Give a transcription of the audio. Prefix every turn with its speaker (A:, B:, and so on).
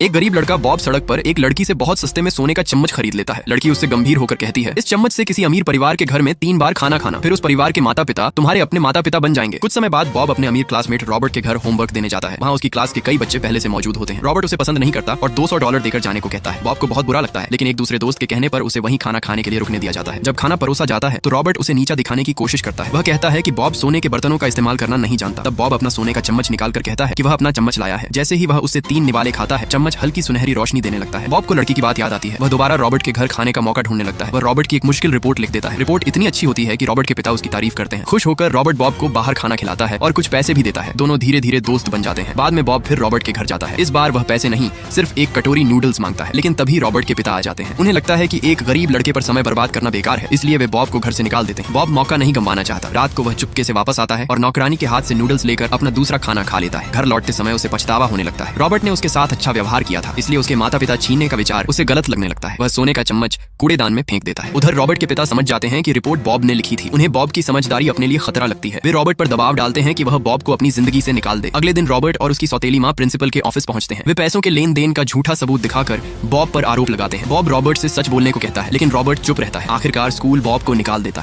A: एक गरीब लड़का बॉब सड़क पर एक लड़की से बहुत सस्ते में सोने का चम्मच खरीद लेता है। लड़की उससे गंभीर होकर कहती है, इस चम्मच से किसी अमीर परिवार के घर में 3 बार खाना खाना, फिर उस परिवार के माता पिता तुम्हारे अपने माता पिता बन जाएंगे। कुछ समय बाद बॉब अपने अमीर क्लासमेट रॉबर्ट के घर होमवर्क देने जाता है। वहाँ उसकी क्लास के कई बच्चे पहले से मौजूद होते हैं। रॉबर्ट उसे पसंद नहीं करता और $200 देकर जाने को कहता है। बॉब को बहुत बुरा लगता है, लेकिन एक दूसरे दोस्त के कहने पर उसे वहीं खाना खाने के लिए रुकने दिया जाता है। जब खाना परोसा जाता है तो रॉबर्ट उसे नीचा दिखाने की कोशिश करता है। वह कहता है कि बॉब सोने के बर्तनों का इस्तेमाल करना नहीं जानता। तब बॉब अपना सोने का चम्मच निकाल कर कहता है कि वह अपना चम्मच लाया है। जैसे ही वह उससे 3 निवाले खाता है, चम्मच हल्की सुनहरी रोशनी देने लगता है। बॉब को लड़की की बात याद आती है। वह दोबारा रॉबर्ट के घर खाने का मौका ढूंढने लगता है। वह रॉबर्ट की एक मुश्किल रिपोर्ट लिख देता है। रिपोर्ट इतनी अच्छी होती है कि रॉबर्ट के पिता उसकी तारीफ करते हैं। खुश होकर रॉबर्ट बॉब को बाहर खाना खिलाता है और कुछ पैसे भी देता है। दोनों धीरे धीरे दोस्त बन जाते हैं। बाद में बॉब फिर रॉबर्ट के घर जाता है। इस बार वह पैसे नहीं, सिर्फ एक कटोरी नूडल्स मांगता है। लेकिन तभी रॉबर्ट के पिता आ जाते हैं। उन्हें लगता है कि एक गरीब लड़के पर समय बर्बाद करना बेकार है, इसलिए वे बॉब को घर से निकाल देते हैं। बॉब मौका नहीं गंवाना चाहता। रात को वह चुपके से वापस आता है और नौकरानी के हाथ से नूडल्स लेकर अपना दूसरा खाना खा लेता है। घर लौटते समय उसे पछतावा होने लगता है। रॉबर्ट ने उसके साथ अच्छा व्यवहार किया था, इसलिए उसके माता पिता छीनने का विचार उसे गलत लगने लगता है। वह सोने का चम्मच कूड़ेदान में फेंक देता है। उधर रॉबर्ट के पिता समझ जाते हैं कि रिपोर्ट बॉब ने लिखी थी। उन्हें बॉब की समझदारी अपने लिए खतरा लगती है। वे रॉबर्ट पर दबाव डालते हैं कि वह बॉब को अपनी जिंदगी से निकाल दे। अगले दिन रॉबर्ट और उसकी सौतेली माँ प्रिंसिपल के ऑफिस पहुंचते हैं। वे पैसों के लेन देन का झूठा सबूत दिखाकर बॉब पर आरोप लगाते हैं। बॉब रॉबर्ट से सच बोलने को कहता है, लेकिन रॉबर्ट चुप रहता है। आखिरकार स्कूल बॉब को निकाल देता है।